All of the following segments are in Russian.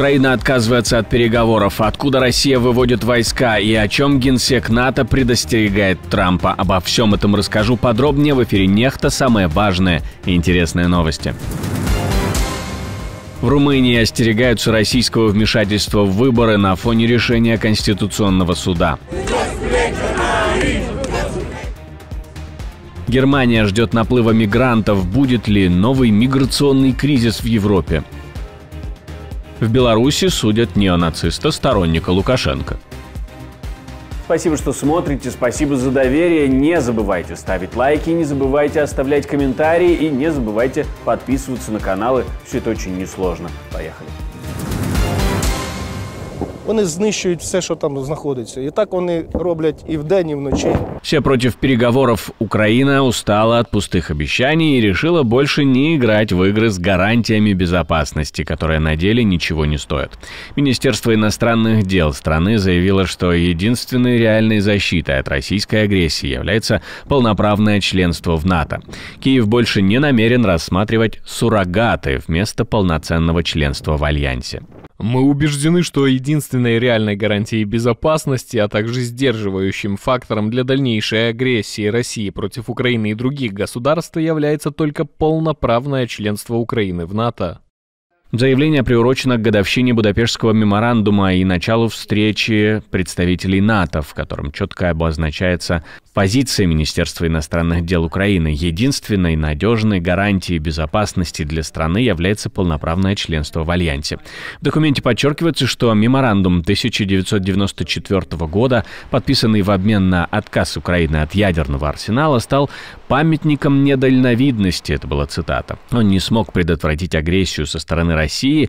Украина отказывается от переговоров. Откуда Россия выводит войска и о чем генсек НАТО предостерегает Трампа? Обо всем этом расскажу подробнее в эфире «Нехта». Самые важные и интересные новости. В Румынии остерегаются российского вмешательства в выборы на фоне решения Конституционного суда. Германия ждет наплыва мигрантов. Будет ли новый миграционный кризис в Европе? В Беларуси судят неонациста, сторонника Лукашенко. Спасибо, что смотрите, спасибо за доверие. Не забывайте ставить лайки, не забывайте оставлять комментарии и не забывайте подписываться на каналы. Все это очень несложно. Поехали. Вони знищують все, що там знаходиться. І так вони роблять і вдень, і вночі. Все против переговоров. Украина устала от пустых обещаний и решила больше не играть в игры с гарантиями безопасности, которые на деле ничего не стоят. Министерство иностранных дел страны заявило, что единственной реальной защитой от российской агрессии является полноправное членство в НАТО. Киев больше не намерен рассматривать суррогаты вместо полноценного членства в Альянсе. Мы убеждены, что единственной реальной гарантией безопасности, а также сдерживающим фактором для дальнейшей агрессии России против Украины и других государств является только полноправное членство Украины в НАТО. Заявление приурочено к годовщине Будапештского меморандума и началу встречи представителей НАТО, в котором четко обозначается позиция Министерства иностранных дел Украины. Единственной надежной гарантией безопасности для страны является полноправное членство в Альянсе. В документе подчеркивается, что меморандум 1994 года, подписанный в обмен на отказ Украины от ядерного арсенала, стал памятником недальновидности, это была цитата. Он не смог предотвратить агрессию со стороны России.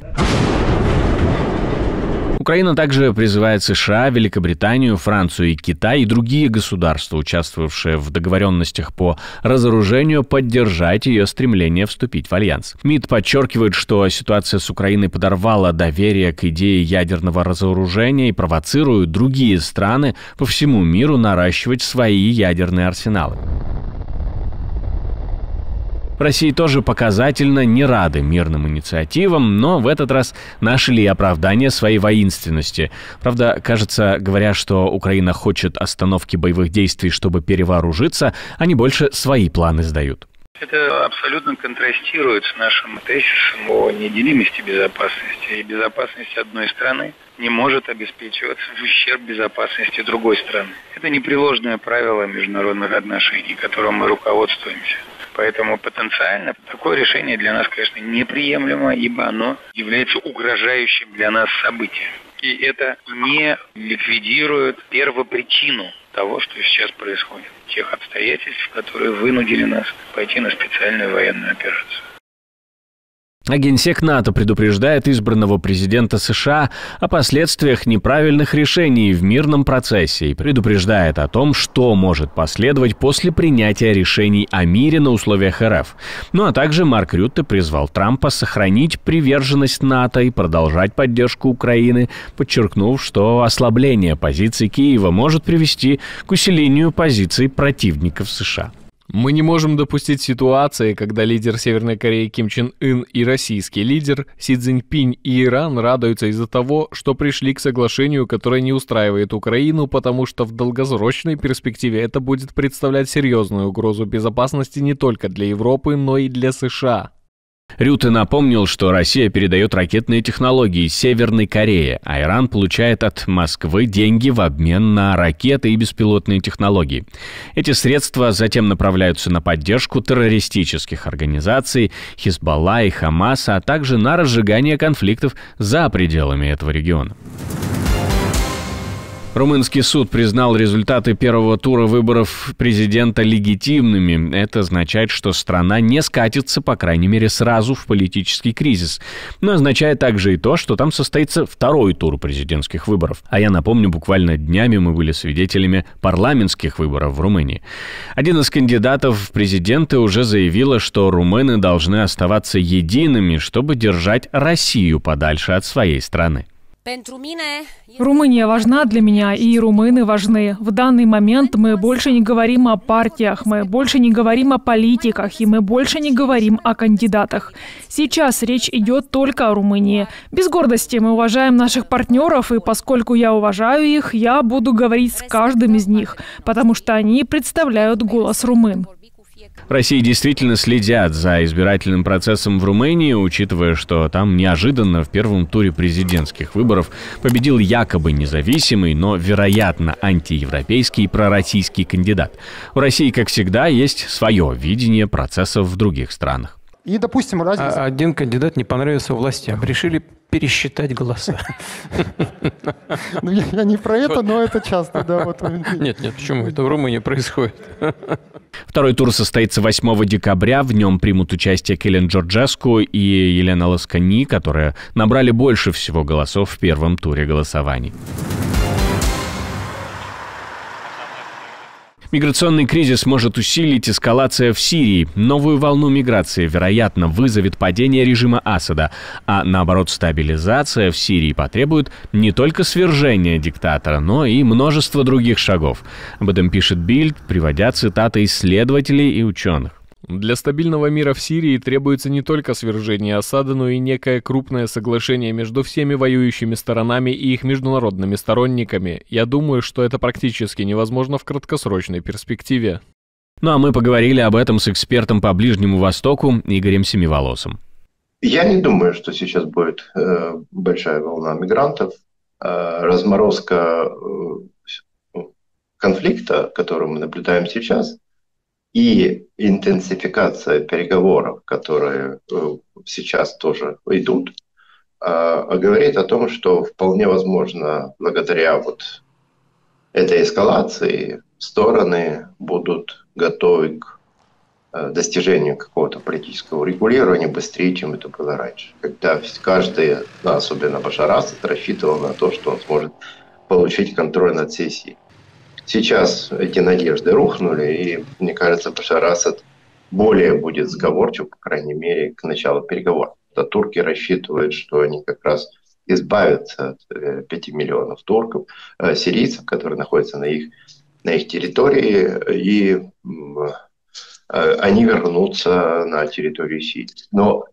Украина также призывает США, Великобританию, Францию и Китай и другие государства, участвовавшие в договоренностях по разоружению, поддержать ее стремление вступить в Альянс. МИД подчеркивает, что ситуация с Украиной подорвала доверие к идее ядерного разоружения и провоцирует другие страны по всему миру наращивать свои ядерные арсеналы. В России тоже показательно не рады мирным инициативам, но в этот раз нашли оправдание своей воинственности. Правда, кажется, говоря, что Украина хочет остановки боевых действий, чтобы перевооружиться, они больше свои планы сдают. Это абсолютно контрастирует с нашим тезисом о неделимости безопасности. И безопасность одной страны не может обеспечиваться в ущерб безопасности другой страны. Это непреложное правило международных отношений, которым мы руководствуемся. Поэтому потенциально такое решение для нас, конечно, неприемлемо, ибо оно является угрожающим для нас событием. И это не ликвидирует первопричину того, что сейчас происходит, тех обстоятельств, которые вынудили нас пойти на специальную военную операцию. А генсек НАТО предупреждает избранного президента США о последствиях неправильных решений в мирном процессе и предупреждает о том, что может последовать после принятия решений о мире на условиях РФ. Ну а также Марк Рютте призвал Трампа сохранить приверженность НАТО и продолжать поддержку Украины, подчеркнув, что ослабление позиций Киева может привести к усилению позиций противников США. Мы не можем допустить ситуации, когда лидер Северной Кореи Ким Чен Ын и российский лидер Си Цзиньпинь и Иран радуются из-за того, что пришли к соглашению, которое не устраивает Украину, потому что в долгосрочной перспективе это будет представлять серьезную угрозу безопасности не только для Европы, но и для США. Рютте напомнил, что Россия передает ракетные технологии Северной Корее, а Иран получает от Москвы деньги в обмен на ракеты и беспилотные технологии. Эти средства затем направляются на поддержку террористических организаций Хизбалла и Хамаса, а также на разжигание конфликтов за пределами этого региона. Румынский суд признал результаты первого тура выборов президента легитимными. Это означает, что страна не скатится, по крайней мере, сразу в политический кризис. Но означает также и то, что там состоится второй тур президентских выборов. А я напомню, буквально днями мы были свидетелями парламентских выборов в Румынии. Один из кандидатов в президенты уже заявил, что румыны должны оставаться едиными, чтобы держать Россию подальше от своей страны. Румыния важна для меня, и румыны важны. В данный момент мы больше не говорим о партиях, мы больше не говорим о политиках, и мы больше не говорим о кандидатах. Сейчас речь идет только о Румынии. Без гордости мы уважаем наших партнеров, и поскольку я уважаю их, я буду говорить с каждым из них, потому что они представляют голос румын. В России действительно следят за избирательным процессом в Румынии, учитывая, что там неожиданно в первом туре президентских выборов победил якобы независимый, но, вероятно, антиевропейский и пророссийский кандидат. У России, как всегда, есть свое видение процессов в других странах. И, допустим, один кандидат не понравился властям. Решили пересчитать голоса. Я не про это, но это часто, да. Нет, почему? Это в Румынии происходит. Второй тур состоится 8 декабря. В нем примут участие Кэлен Джорджеску и Елена Ласкани, которые набрали больше всего голосов в первом туре голосований. Миграционный кризис может усилить эскалация в Сирии. Новую волну миграции, вероятно, вызовет падение режима Асада. А наоборот, стабилизация в Сирии потребует не только свержения диктатора, но и множества других шагов. Об этом пишет Бильд, приводя цитаты исследователей и ученых. Для стабильного мира в Сирии требуется не только свержение Асада, но и некое крупное соглашение между всеми воюющими сторонами и их международными сторонниками. Я думаю, что это практически невозможно в краткосрочной перспективе. Ну а мы поговорили об этом с экспертом по Ближнему Востоку Игорем Семиволосым. Я не думаю, что сейчас будет большая волна мигрантов. Разморозка конфликта, который мы наблюдаем сейчас, и интенсификация переговоров, которые сейчас тоже идут, говорит о том, что вполне возможно, благодаря этой эскалации стороны будут готовы к достижению какого-то политического урегулирования быстрее, чем это было раньше. Когда каждый, особенно Башар Асад, рассчитывал на то, что он сможет получить контроль над всей Сирией. Сейчас эти надежды рухнули, и, мне кажется, Башар Асад более будет сговорчив, по крайней мере, к началу переговоров. Турки рассчитывают, что они как раз избавятся от 5 миллионов турков, сирийцев, которые находятся на их территории, и они вернутся на территорию Сирии. Но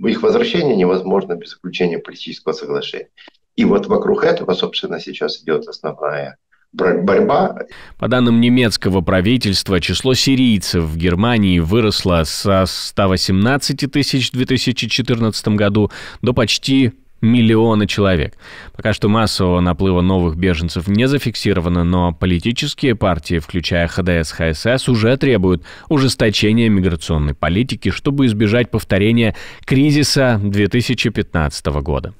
их возвращение невозможно без заключения политического соглашения. И вокруг этого, собственно, сейчас идет основная борьба. По данным немецкого правительства, число сирийцев в Германии выросло со 118 тысяч в 2014 году до почти 1 миллиона человек. Пока что массового наплыва новых беженцев не зафиксировано, но политические партии, включая ХДС, ХСС, уже требуют ужесточения миграционной политики, чтобы избежать повторения кризиса 2015 года.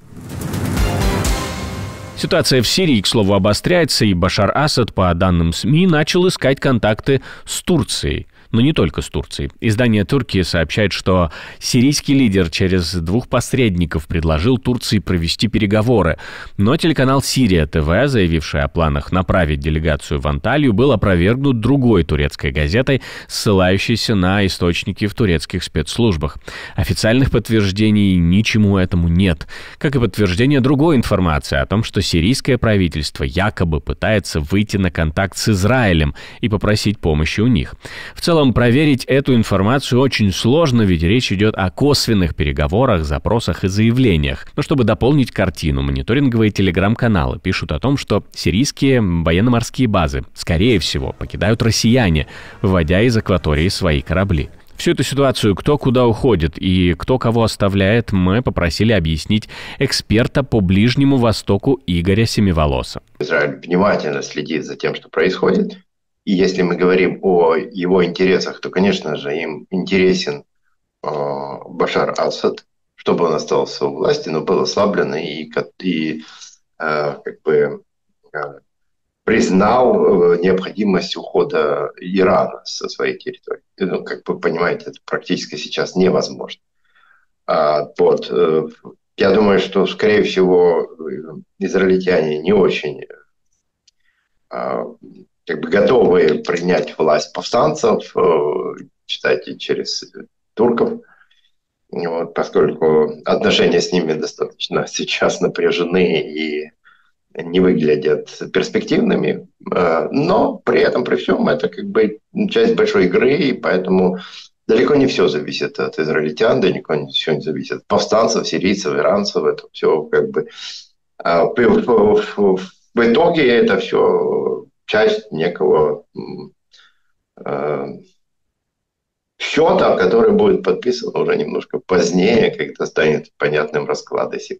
Ситуация в Сирии, к слову, обостряется, и Башар Асад, по данным СМИ, начал искать контакты с Турцией. Но не только с Турцией. Издание Турции сообщает, что сирийский лидер через 2 посредников предложил Турции провести переговоры. Но телеканал «Сирия ТВ», заявивший о планах направить делегацию в Анталию, был опровергнут другой турецкой газетой, ссылающейся на источники в турецких спецслужбах. Официальных подтверждений ничему этому нет. Как и подтверждение другой информации о том, что сирийское правительство якобы пытается выйти на контакт с Израилем и попросить помощи у них. В целом, проверить эту информацию очень сложно, ведь речь идет о косвенных переговорах, запросах и заявлениях. Но чтобы дополнить картину, мониторинговые телеграм-каналы пишут о том, что сирийские военно-морские базы, скорее всего, покидают россияне, выводя из акватории свои корабли. Всю эту ситуацию, кто куда уходит и кто кого оставляет, мы попросили объяснить эксперта по Ближнему Востоку Игоря Семиволоса. Израиль внимательно следит за тем, что происходит. И если мы говорим о его интересах, то, конечно же, им интересен Башар Асад, чтобы он остался у власти, но был ослаблен и признал необходимость ухода Ирана со своей территории. Ну, как вы понимаете, это практически сейчас невозможно. Я думаю, что, скорее всего, израильтяне не очень готовы принять власть повстанцев, читайте, через турков. вот, поскольку отношения с ними достаточно сейчас напряжены и не выглядят перспективными, но при этом, при всем, это как бы часть большой игры, и поэтому далеко не все зависит от израильтян, далеко не все не зависит от повстанцев, сирийцев, иранцев, это все как бы в итоге это все часть некого счета, который будет подписан уже немножко позднее, когда станет понятным расклад сил.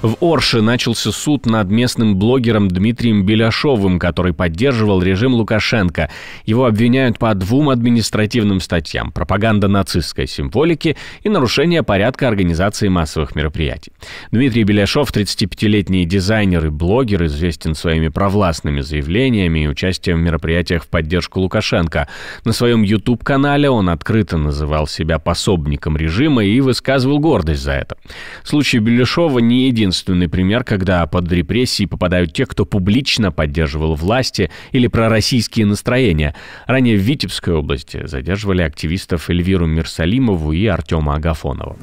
В Орше начался суд над местным блогером Дмитрием Беляшовым, который поддерживал режим Лукашенко. Его обвиняют по 2 административным статьям: пропаганда нацистской символики и нарушение порядка организации массовых мероприятий. Дмитрий Беляшов, 35-летний дизайнер и блогер, известен своими провластными заявлениями и участием в мероприятиях в поддержку Лукашенко. На своем YouTube-канале он открыто называл себя пособником режима и высказывал гордость за это. Случай Беляшова не единственный пример, когда под репрессии попадают те, кто публично поддерживал власти или пророссийские настроения. Ранее в Витебской области задерживали активистов Эльвиру Мирсалимову и Артема Агафонова.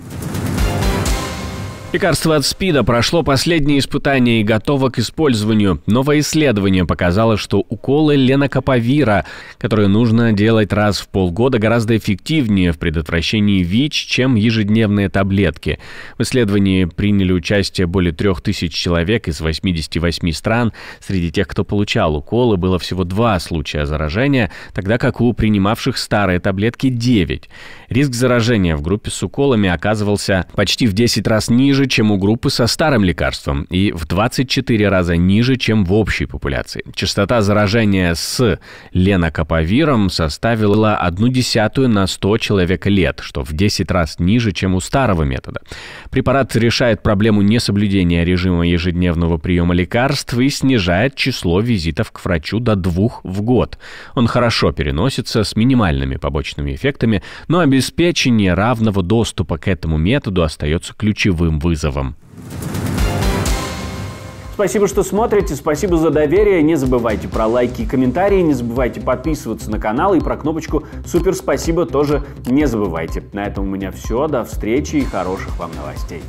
Лекарство от СПИДа прошло последние испытания и готово к использованию. Новое исследование показало, что уколы ленакопавира, которые нужно делать раз в полгода, гораздо эффективнее в предотвращении ВИЧ, чем ежедневные таблетки. В исследовании приняли участие более 3000 человек из 88 стран. Среди тех, кто получал уколы, было всего 2 случая заражения, тогда как у принимавших старые таблетки 9. Риск заражения в группе с уколами оказывался почти в 10 раз ниже, чем у группы со старым лекарством, и в 24 раза ниже, чем в общей популяции. Частота заражения с ленакопавиром составила 0,1 на 100 человека-лет, что в 10 раз ниже, чем у старого метода. Препарат решает проблему несоблюдения режима ежедневного приема лекарств и снижает число визитов к врачу до 2 в год. Он хорошо переносится с минимальными побочными эффектами, но обеспечение равного доступа к этому методу остается ключевым вызовом. Спасибо, что смотрите, спасибо за доверие. Не забывайте про лайки и комментарии, не забывайте подписываться на канал и про кнопочку «Супер спасибо» тоже не забывайте. На этом у меня все. До встречи и хороших вам новостей.